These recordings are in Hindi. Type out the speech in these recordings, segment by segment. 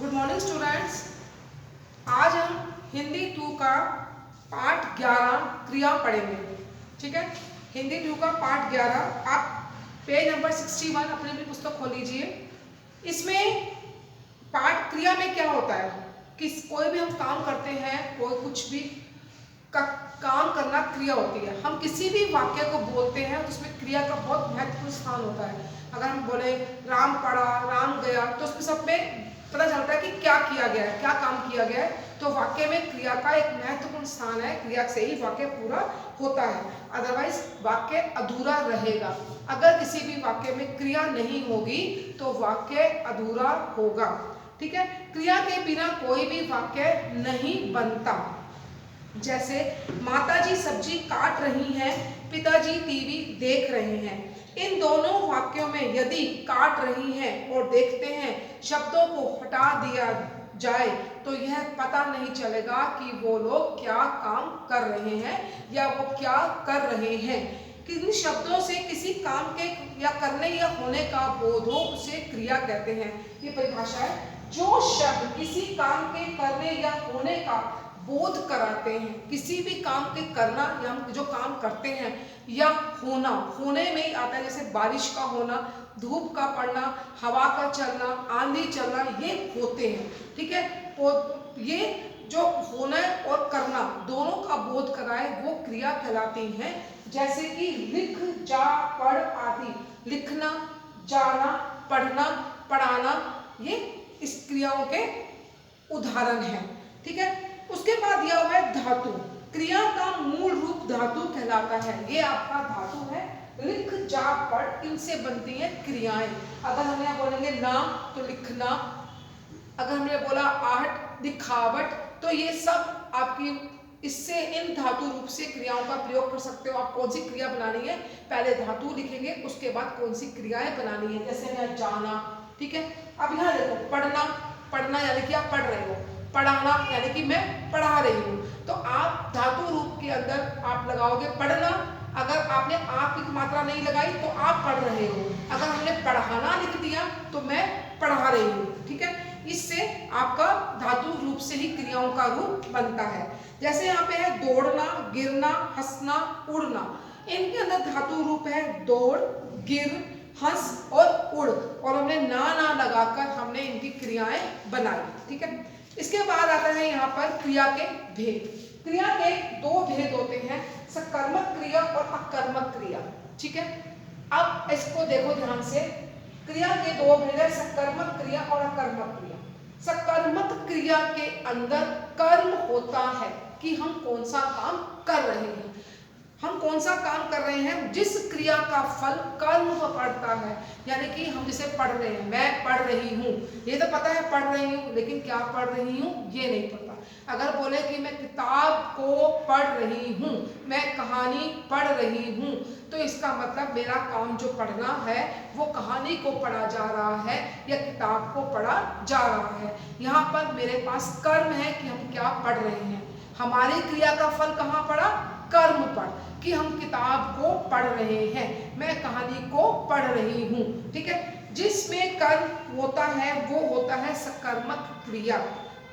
Good morning students. आज हम हिंदी 2 का पाठ 11 क्रिया पढ़ेंगे। ठीक है, हिंदी 2 का पाठ 11। आप पेज नंबर 61 अपनी भी पुस्तक खोल लीजिए। इसमें पाठ क्रिया में क्या होता है कि कोई भी हम काम करते हैं, कोई कुछ भी काम करना क्रिया होती है। हम किसी भी वाक्य को बोलते हैं तो उसमें क्रिया का बहुत महत्वपूर्ण स्थान होता है। अगर हम बोले राम पढ़ा, राम गया, तो उसमें सब में पता चलता है कि क्या किया गया है, क्या काम किया गया है। तो वाक्य में क्रिया का एक महत्वपूर्ण स्थान है। क्रिया से ही वाक्य पूरा होता है, अदरवाइज वाक्य अधूरा रहेगा। अगर किसी भी वाक्य में क्रिया नहीं होगी तो वाक्य अधूरा होगा। ठीक है, क्रिया के बिना कोई भी वाक्य नहीं बनता। जैसे माताजी सब्जी काट रही हैं, पिताजी टीवी देख रहे हैं। इन दोनों वाक्यों में यदि काट रही हैं और देखते हैं शब्दों को हटा दिया जाए तो यह पता नहीं चलेगा कि वो लोग क्या काम कर रहे हैं या वो क्या कर रहे हैं। किन शब्दों से किसी काम के या करने या होने का बोध हो उसे क्रिया कहते हैं। ये परिभाषा है। जो शब्द किसी काम के करने या होने का बोध कराते हैं, किसी भी काम के करना या हम जो काम करते हैं या होना, होने में ही आता है। जैसे बारिश का होना, धूप का पड़ना, हवा का चलना, आंधी चलना, ये होते हैं। ठीक है, ये जो होना और करना दोनों का बोध कराए वो क्रिया कहलाती हैं। जैसे कि लिख, जा, पढ़ आदि। लिखना, जाना, पढ़ना, पढ़ाना, ये इस क्रियाओं के उदाहरण हैं। ठीक है, उसके बाद दिया हुआ है धातु। क्रिया का मूल रूप धातु कहलाता है। ये आपका धातु है। लिख, जा, पढ़, इनसे बनती हैं क्रियाएं। अगर हम यहाँ बोलेंगे ना तो लिखना, अगर हमने बोला आहट, दिखावट, तो ये सब आपकी इससे इन धातु रूप से क्रियाओं का प्रयोग कर सकते हो। आप कौन सी क्रिया बनानी है, पहले धातु लिखेंगे, उसके बाद कौन सी क्रियाएं बनानी है। जैसे यहाँ जाना, ठीक है। अब यहाँ देखो पढ़ना, पढ़ना यानी कि आप पढ़ रहे हो, पढ़ाना यानी कि मैं पढ़ा रही हूँ। तो आप धातु रूप के अंदर आप लगाओगे पढ़ना। अगर आपने आप की मात्रा नहीं लगाई तो आप पढ़ रहे हो। अगर हमने पढ़ाना लिख दिया तो मैं पढ़ा रही हूँ। ठीक है, इससे आपका धातु रूप से ही क्रियाओं का रूप बनता है। जैसे यहाँ पे है दौड़ना, गिरना, हंसना, उड़ना। इनके अंदर धातु रूप है दौड़, गिर, हंस और उड़, और हमने ना लगाकर हमने इनकी क्रियाएं बनाई। ठीक है, इसके बाद आता है यहाँ पर क्रिया के भेद। क्रिया के दो भेद होते हैं, सकर्मक क्रिया और अकर्मक क्रिया। ठीक है, अब इसको देखो ध्यान से। क्रिया के दो भेद है, सकर्मक क्रिया और अकर्मक क्रिया। सकर्मक क्रिया के अंदर कर्म होता है कि हम कौन सा काम कर रहे हैं। हम कौन सा काम कर रहे हैं, जिस क्रिया का फल कर्म पर पड़ता है। यानी कि हम जिसे पढ़ रहे हैं, मैं पढ़ रही हूँ, ये तो पता है पढ़ रही हूँ, लेकिन क्या पढ़ रही हूँ ये नहीं पता। अगर बोले कि मैं किताब को पढ़ रही हूँ, मैं कहानी पढ़ रही हूँ, तो इसका मतलब मेरा काम जो पढ़ना है वो कहानी को पढ़ा जा रहा है या किताब को पढ़ा जा रहा है। यहाँ पर मेरे पास कर्म है कि हम क्या पढ़ रहे हैं। हमारी क्रिया का फल कहाँ पड़ा, कर्म पर, कि हम किताब को पढ़ रहे हैं, मैं कहानी को पढ़ रही हूँ। ठीक है, जिसमें कर्म होता है वो होता है सकर्मक क्रिया।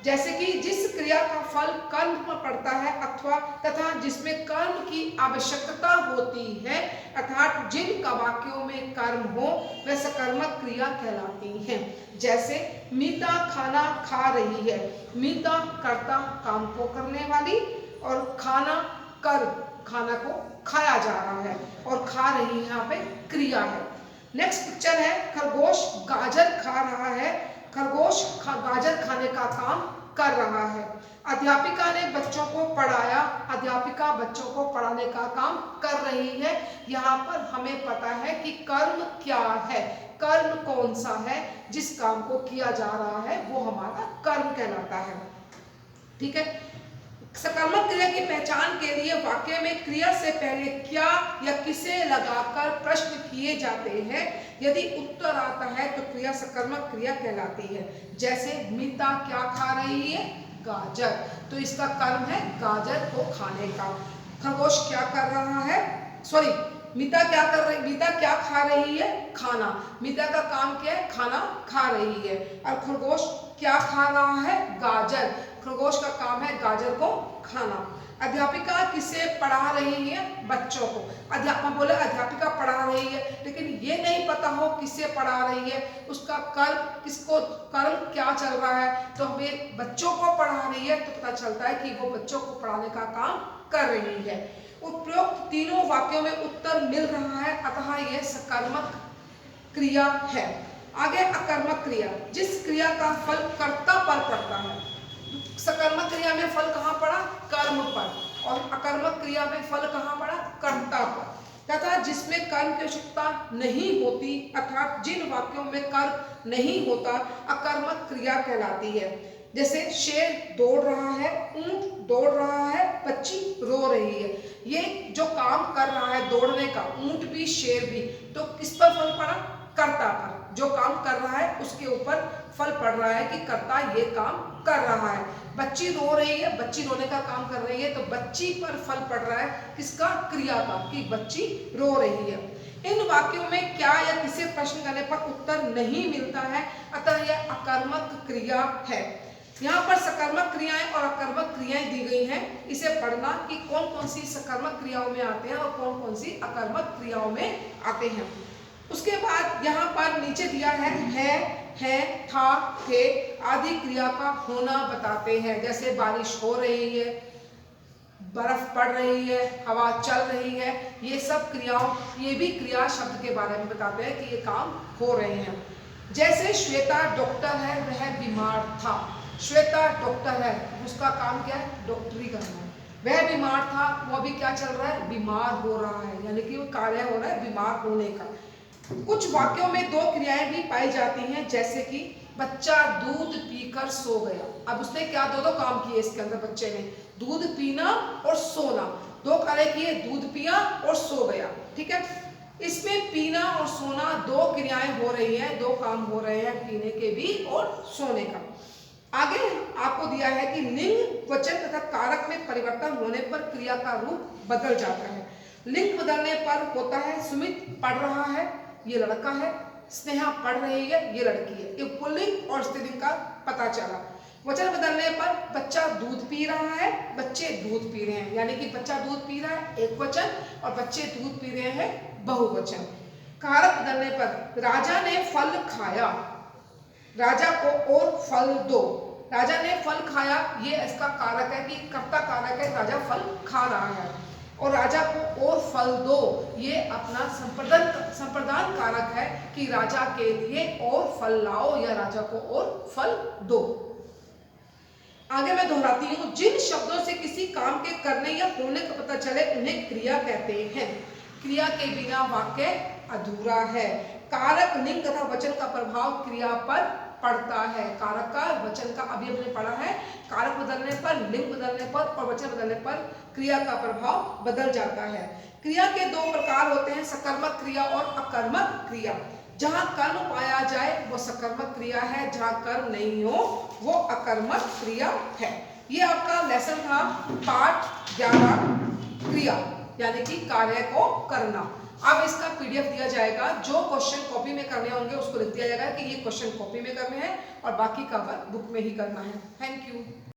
जैसे कि जिस क्रिया का फल कर्म पर पड़ता है अथवा तथा जिसमें कर्म की आवश्यकता होती है, अर्थात जिन वाक्यों में कर्म हो वह सकर्मक क्रिया कहलाती हैं। जैसे मीता खाना खा रही है। मीता कर्ता, काम को करने वाली, और खाना कर, खाना को खाया जा रहा है, और खा रही यहाँ पे क्रिया है। नेक्स्ट पिक्चर है खरगोश गाजर खा रहा है। खरगोश गाजर खाने का काम कर रहा है। अध्यापिका ने बच्चों को पढ़ाया। अध्यापिका बच्चों को पढ़ाने का काम कर रही है। यहाँ पर हमें पता है कि कर्म क्या है, कर्म कौन सा है, जिस काम को किया जा रहा है वो हमारा कर्म कहलाता है। ठीक है, सकर्मक क्रिया की पहचान के लिए वाक्य में क्रिया से पहले क्या या किसे लगाकर प्रश्न किए जाते हैं। यदि उत्तर आता है तो क्रिया सकर्मक क्रिया कहलाती है। जैसे मीता क्या खा रही है, गाजर, तो इसका कर्म है गाजर को खाने का। खरगोश क्या कर रहा है, सॉरी मीता क्या कर रही, मीता क्या खा रही है, खाना। मीता का काम क्या है, खाना खा रही है। और खरगोश क्या खा रहा है? गाजर। खरगोश का काम है गाजर को खाना। अध्यापिका किसे पढ़ा रही है? बच्चों को। अध्यापक बोले अध्यापिका पढ़ा रही है, लेकिन ये नहीं पता हो किसे पढ़ा रही है, उसका कर्म किसको, कर्म क्या चल रहा है, तो हमें बच्चों को पढ़ा रही है तो पता चलता है कि वो बच्चों को पढ़ाने का काम कर रही है। उपरोक्त तीनों वाक्यों में उत्तर मिल रहा है, अतः यह सकर्मक क्रिया है। आगे अकर्मक क्रिया, जिस क्रिया का फल कर्ता पर पड़ता है। सकर्मक क्रिया में फल कहाँ पड़ा? कर्म पर। और अकर्मक क्रिया में फल कहाँ पड़ा? कर्ता पर। तथा जिसमें कर्म की आवश्यकता नहीं होती, अर्थात जिन वाक्यों में कर्म नहीं होता, अकर्मक क्रिया कहलाती है। जैसे शेर दौड़ रहा है, ऊंट दौड़ रहा है, बच्ची रो रही है। ये जो काम कर रहा है दौड़ने का, ऊंट भी शेर भी, तो किस पर फल पड़ा? कर्ता पर। जो काम कर रहा है उसके ऊपर फल पड़ रहा है कि कर्ता ये काम कर रहा है। बच्ची रो रही है, बच्ची रोने का काम कर रही है, तो बच्ची पर फल पड़ रहा है किसका? क्रिया का, कि बच्ची रो रही है। इन वाक्यों में क्या या किसे प्रश्न करने पर उत्तर नहीं मिलता है, अतः यह अकर्मक क्रिया है। यहाँ पर सकर्मक क्रियाएं और अकर्मक क्रियाएं दी गई हैं, इसे पढ़ना कि कौन कौन सी सकर्मक क्रियाओं में आते हैं और कौन कौन सी अकर्मक क्रियाओं में आते हैं। उसके बाद यहाँ पर नीचे दिया है, था, थे आदि क्रिया का होना बताते हैं। जैसे बारिश हो रही है, बर्फ पड़ रही है, हवा चल रही है, ये सब क्रियाओं, ये भी क्रिया शब्द के बारे में बताते हैं कि ये काम हो रहे हैं। जैसे श्वेता डॉक्टर है, वह बीमार था। श्वेता डॉक्टर है, उसका काम क्या है? डॉक्टरी करना है। वह बीमार था, वो अभी क्या चल रहा है? बीमार हो रहा है, यानी कि वो कार्य हो रहा है बीमार होने का। कुछ वाक्यों में दो क्रियाएं भी पाई जाती हैं, जैसे कि बच्चा दूध पीकर सो गया। अब उसने क्या दो काम किए इसके अंदर? बच्चे ने दूध पीना और सोना, दो कार्य किए, दूध पिया और सो गया। ठीक है, इसमें पीना और सोना दो क्रियाएं हो रही हैं, दो काम हो रहे हैं, पीने के भी और सोने का। आगे आपको दिया है कि लिंग, वचन तथा कारक में परिवर्तन होने पर क्रिया का रूप बदल जाता है। लिंग बदलने पर होता है सुमित पढ़ रहा है, ये लड़का है, स्नेहा पढ़ रही है, ये लड़की है। ये पुल्लिंग और स्त्रीलिंग का पता चला। वचन बदलने पर बच्चा दूध पी रहा है, बच्चे दूध पी रहे हैं, यानी कि बच्चा दूध पी रहा है एक वचन और बच्चे दूध पी रहे हैं बहुवचन। कारक बदलने पर राजा ने फल खाया, राजा को और फल दो। राजा ने फल खाया, ये इसका कारक है कि कर्ता कारक है, राजा फल खा रहा है। और राजा को और फल दो, ये अपना संप्रदान कारक है कि राजा के लिए और फल लाओ या राजा को और फल दो। आगे मैं दोहराती हूँ, जिन शब्दों से किसी काम के करने या होने का पता चले उन्हें क्रिया कहते हैं। क्रिया के बिना वाक्य अधूरा है। कारक, लिंग तथा वचन का प्रभाव क्रिया पर पड़ता है। कारक का, वचन का अभी हमने पढ़ा है। कारक बदलने पर, लिंग बदलने पर और वचन बदलने पर क्रिया का प्रभाव बदल जाता है। क्रिया के दो प्रकार होते हैं, सकर्मक क्रिया और अकर्मक क्रिया। जहाँ कर्म पाया जाए वो सकर्मक क्रिया है, जहाँ कर्म नहीं हो वो अकर्मक क्रिया है। ये आपका लेसन था पाठ 11 क्रिया, यानी कि कार्य को करना। अब इसका पीडीएफ दिया जाएगा, जो क्वेश्चन कॉपी में करने होंगे उसको लिख दिया जाएगा कि ये क्वेश्चन कॉपी में करने हैं और बाकी का वर्क बुक में ही करना है। Thank you.